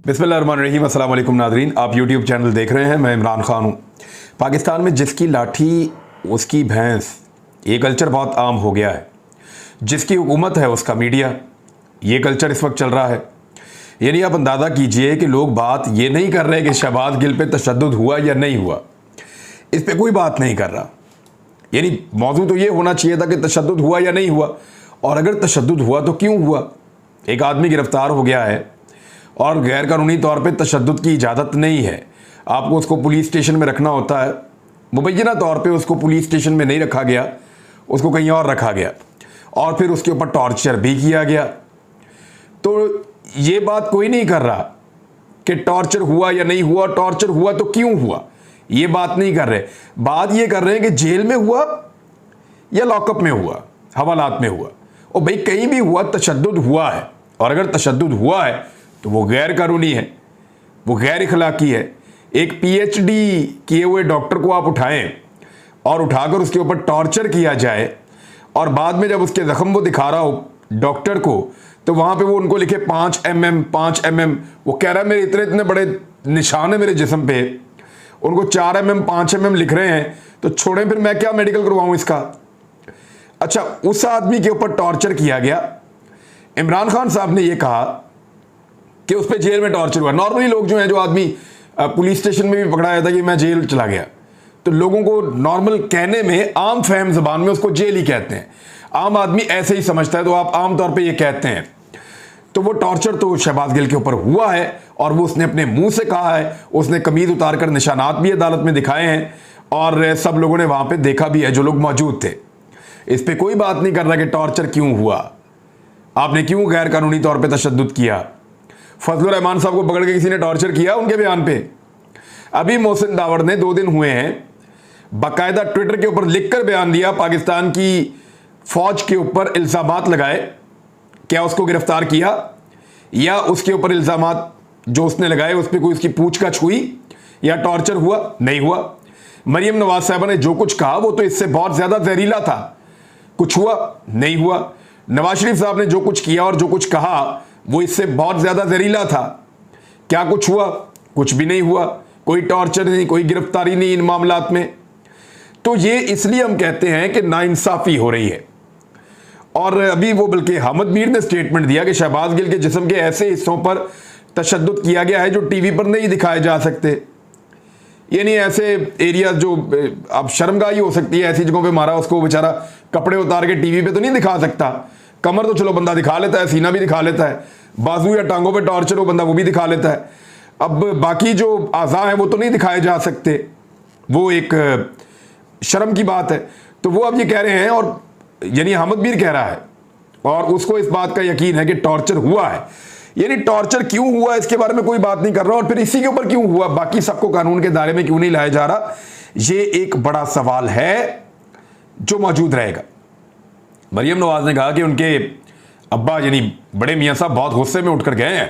बिस्मिल्लाहिर्रहमानिर्रहीम। अस्सलाम वालेकुम नाज़रीन, आप यूट्यूब चैनल देख रहे हैं। मैं इमरान खान हूँ। पाकिस्तान में जिसकी लाठी उसकी भैंस, ये कल्चर बहुत आम हो गया है। जिसकी हुकूमत है उसका मीडिया, ये कल्चर इस वक्त चल रहा है। यानी आप अंदाज़ा कीजिए कि लोग बात ये नहीं कर रहे कि शहबाज गिल पे तशद्दुद हुआ या नहीं हुआ, इस पर कोई बात नहीं कर रहा। यानी मौजू तो ये होना चाहिए था कि तशद्दुद हुआ या नहीं हुआ, और अगर तशद्दुद हुआ तो क्यों हुआ। एक आदमी गिरफ्तार हो गया है और गैर कानूनी तौर पे तशद्दुद की इजाज़त नहीं है, आपको उसको पुलिस स्टेशन में रखना होता है। मुबैना तौर पे उसको पुलिस स्टेशन में नहीं रखा गया, उसको कहीं और रखा गया और फिर उसके ऊपर टॉर्चर भी किया गया। तो ये बात कोई नहीं कर रहा कि टॉर्चर हुआ या नहीं हुआ, टॉर्चर हुआ तो क्यों हुआ, ये बात नहीं कर रहे। बात ये कर रहे हैं कि जेल में हुआ या लॉकअप में हुआ, हवालात में हुआ। और भाई कहीं भी हुआ, तशद्दुद हुआ है, और अगर तशद्दुद हुआ है तो वो गैर कानूनी है, वो गैर इखलाकी है। एक पीएचडी किए हुए डॉक्टर को आप उठाएं और उठाकर उसके ऊपर टॉर्चर किया जाए, और बाद में जब उसके जख्म वो दिखा रहा हो डॉक्टर को, तो वहां पे वो उनको लिखे 5 mm, वो कह रहा है मेरे इतने इतने बड़े निशान है मेरे जिस्म पे, उनको 4 mm 5 mm लिख रहे हैं, तो छोड़ें फिर मैं क्या मेडिकल करवाऊं इसका। अच्छा, उस आदमी के ऊपर टॉर्चर किया गया। इमरान खान साहब ने यह कहा कि उस पर जेल में टॉर्चर हुआ। नॉर्मली लोग जो हैं, जो आदमी पुलिस स्टेशन में भी पकड़ाया था कि मैं जेल चला गया, तो लोगों को नॉर्मल कहने में, आम फहम जबान में उसको जेल ही कहते हैं। आम आदमी ऐसे ही समझता है, तो आप आम तौर पे ये कहते हैं। तो वो टॉर्चर तो शहबाज गिल के ऊपर हुआ है, और वो उसने अपने मुंह से कहा है। उसने कमीज उतार कर निशानात भी अदालत में दिखाए हैं, और सब लोगों ने वहां पर देखा भी है जो लोग मौजूद थे। इस पर कोई बात नहीं कर रहा कि टॉर्चर क्यों हुआ, आपने क्यों गैर कानूनी तौर पर तशद्दुद किया। फजलुर रहमान साहब को पकड़ के किसी ने टॉर्चर किया उनके बयान पे? अभी मोहसिन दावड़ ने 2 दिन हुए हैं, बाकायदा ट्विटर के ऊपर लिखकर बयान दिया, पाकिस्तान की फौज के ऊपर इल्जामात लगाए। क्या उसको गिरफ्तार किया या उसके ऊपर इल्जामात जो उसने लगाए उस पर कोई उसकी पूछताछ हुई या टॉर्चर हुआ? नहीं हुआ। मरियम नवाज साहबा ने जो कुछ कहा वो तो इससे बहुत ज्यादा जहरीला था, कुछ हुआ? नहीं हुआ। नवाज शरीफ साहब ने जो कुछ किया और जो कुछ कहा वो इससे बहुत ज्यादा जहरीला था, क्या कुछ हुआ? कुछ भी नहीं हुआ। कोई टॉर्चर नहीं, कोई गिरफ्तारी नहीं इन मामलात में। तो ये इसलिए हम कहते हैं कि नाइंसाफी हो रही है। और अभी वो बल्कि हामिद मीर ने स्टेटमेंट दिया कि शहबाज गिल के जिस्म के ऐसे हिस्सों पर तशद्दुद किया गया है जो टीवी पर नहीं दिखाए जा सकते। यानी ऐसे एरिया जो अब शर्मगाही हो सकती है, ऐसी जगहों पे मारा उसको, बेचारा कपड़े उतार के टीवी पे तो नहीं दिखा सकता। कमर तो चलो बंदा दिखा लेता है, सीना भी दिखा लेता है, बाजू या टांगों पे टॉर्चर हो बंदा वो भी दिखा लेता है। अब बाकी जो आज़ा हैं वो तो नहीं दिखाए जा सकते, वो एक शर्म की बात है। तो वो अब ये कह रहे हैं, और यानी हामिद मीर कह रहा है, और उसको इस बात का यकीन है कि टॉर्चर हुआ है। यानी टॉर्चर क्यों हुआ इसके बारे में कोई बात नहीं कर रहा, और फिर इसी के ऊपर क्यों हुआ, बाकी सबको कानून के दायरे में क्यों नहीं लाया जा रहा, ये एक बड़ा सवाल है जो मौजूद रहेगा। मरियम नवाज ने कहा कि उनके अब्बा यानी बड़े मियाँ साहब बहुत गुस्से में उठकर गए हैं,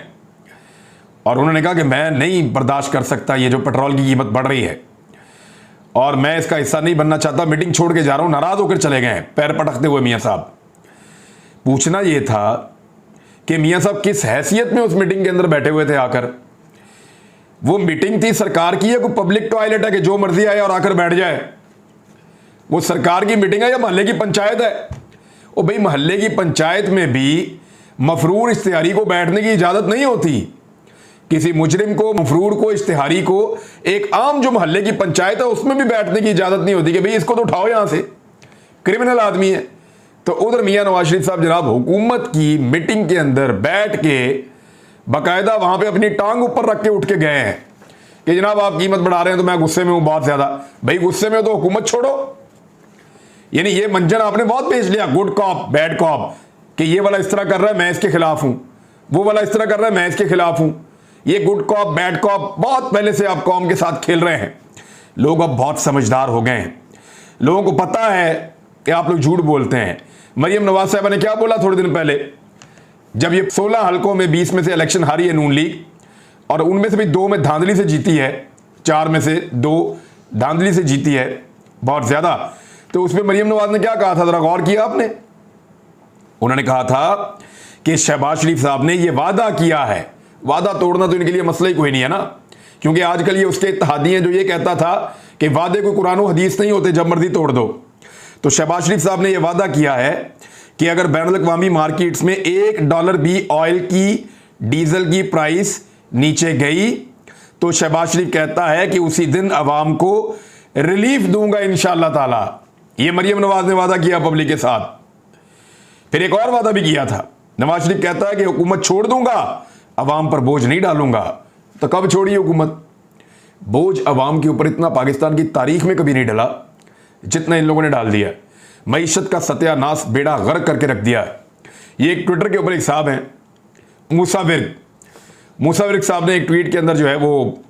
और उन्होंने कहा कि मैं नहीं बर्दाश्त कर सकता ये जो पेट्रोल की कीमत बढ़ रही है, और मैं इसका हिस्सा नहीं बनना चाहता, मीटिंग छोड़ के जा रहा हूं। नाराज होकर चले गए हैं पैर पटकते हुए मियाँ साहब। पूछना यह था कि मियाँ साहब किस हैसियत में उस मीटिंग के अंदर बैठे हुए थे आकर। वो मीटिंग थी सरकार की, है कोई पब्लिक टॉयलेट है कि जो मर्जी आए और आकर बैठ जाए? वो सरकार की मीटिंग है या मोहल्ले की पंचायत है? ओ भाई, मोहल्ले की पंचायत में भी मफरूर इश्तिहारी को बैठने की इजाजत नहीं होती। किसी मुजरिम को, मफरूर को, इश्तिहारी को, एक आम जो मोहल्ले की पंचायत है उसमें भी बैठने की इजाजत नहीं होती कि भाई इसको तो उठाओ यहां से, क्रिमिनल आदमी है। तो उधर मियां नवाज शरीफ साहब जनाब हुकूमत की मीटिंग के अंदर बैठ के बाकायदा वहां पे अपनी टांग ऊपर रख के उठ के गए हैं कि जनाब आप कीमत बढ़ा रहे हैं तो मैं गुस्से में हूं बहुत ज्यादा। भाई गुस्से में हो तो हुकूमत छोड़ो। यानी ये मंजर आपने बहुत भेज लिया, गुड कॉप बैड कॉप, कि ये वाला इस तरह कर रहा है मैं इसके खिलाफ हूं, वो वाला इस तरह कर रहा है मैं इसके खिलाफ हूं। ये गुड कॉप बैड कॉप बहुत पहले से आप कौम के साथ खेल रहे हैं। लोग अब बहुत समझदार हो गए हैं, लोगों को पता है कि आप लोग झूठ बोलते हैं। मरियम नवाज साहबा ने क्या बोला थोड़े दिन पहले, जब ये 16 हलकों में 20 में से इलेक्शन हारी है नून लीग, और उनमें से भी 2 में धांधली से जीती है, 4 में से 2 धांधली से जीती है बहुत ज्यादा। तो उसमें मरियम नवाज ने क्या कहा था, जरा गौर किया आपने? उन्होंने कहा था कि शहबाज शरीफ साहब ने यह वादा किया है, वादा तोड़ना तो इनके लिए मसला ही कोई नहीं है ना, क्योंकि आजकल ये उसके इत्तेहादी हैं जो ये कहता था कि वादे कोई कुरान व हदीस नहीं होते, जब मर्जी तोड़ दो। तो शहबाज शरीफ साहब ने यह वादा किया है कि अगर बैनुल-अक़वामी मार्केट्स में $1 भी ऑयल की, डीजल की प्राइस नीचे गई तो शहबाज शरीफ कहता है कि उसी दिन अवाम को रिलीफ दूंगा इंशाअल्लाह ताला। ये मरियम नवाज ने वादा किया पब्लिक के साथ। फिर एक और वादा भी किया था, नवाज शरीफ कहता है कि हुकूमत छोड़ दूंगा, अवाम पर बोझ नहीं डालूंगा। तो कब छोड़ी हुकूमत? बोझ अवाम के ऊपर इतना पाकिस्तान की तारीख में कभी नहीं डला जितना इन लोगों ने डाल दिया। मईशत का सत्यानाश, बेड़ा गर्क करके रख दिया। ये एक ट्विटर के ऊपर एक साहब हैं, मूसा विर्क साहब ने एक ट्वीट के अंदर जो है वो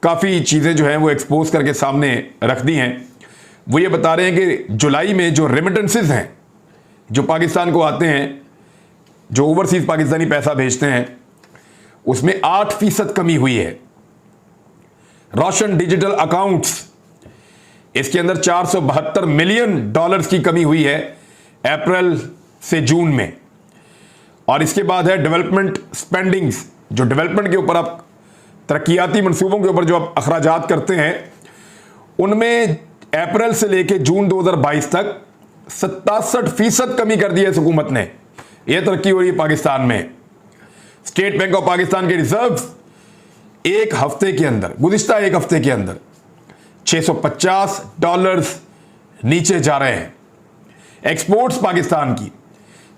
काफ़ी चीज़ें जो हैं वो एक्सपोज करके सामने रख दी हैं। वो ये बता रहे हैं कि जुलाई में जो रेमिटेंसेस हैं जो पाकिस्तान को आते हैं, जो ओवरसीज पाकिस्तानी पैसा भेजते हैं, उसमें 8% कमी हुई है। रोशन डिजिटल अकाउंट्स, इसके अंदर $472 मिलियन की कमी हुई है अप्रैल से जून में। और इसके बाद है डेवलपमेंट स्पेंडिंग्स, जो डेवलपमेंट के ऊपर आप तरक्याती मंसूबों के ऊपर जो आप अखराजात करते हैं, उनमें अप्रैल से लेकर जून 2022 तक 67% कमी कर दी है इस हुकूमत ने। यह तरक्की हो रही है पाकिस्तान में। स्टेट बैंक ऑफ पाकिस्तान के रिजर्व एक हफ्ते के अंदर, गुज़िश्ता एक हफ्ते के अंदर $650 नीचे जा रहे हैं। एक्सपोर्ट्स पाकिस्तान की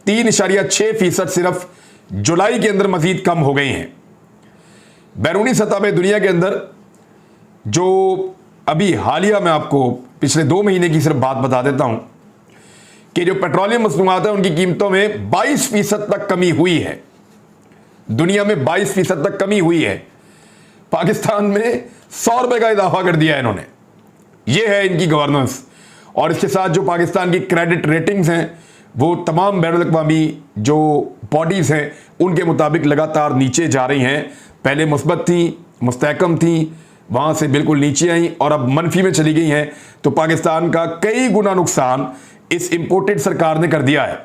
3.6% सिर्फ जुलाई के अंदर मजीद कम हो गई हैं। बैरूनी सतह पे दुनिया के अंदर जो अभी हालिया में आपको पिछले 2 महीने की सिर्फ बात बता देता हूं कि जो पेट्रोलियम मसनूआत है उनकी कीमतों में 22% तक कमी हुई है। दुनिया में 22% तक कमी हुई है। पाकिस्तान में $100 का इजाफा कर दिया है इन्होंने। ये है इनकी गवर्नेंस। और इसके साथ जो पाकिस्तान की क्रेडिट रेटिंग्स हैं वो तमाम बैनुल-अक़वामी जो बॉडीज़ हैं उनके मुताबिक लगातार नीचे जा रही हैं। पहले मुस्बत थी, मुस्तहकम थी, वहाँ से बिल्कुल नीचे आई और अब मनफी में चली गई हैं। तो पाकिस्तान का कई गुना नुकसान इस इम्पोर्टेड सरकार ने कर दिया है।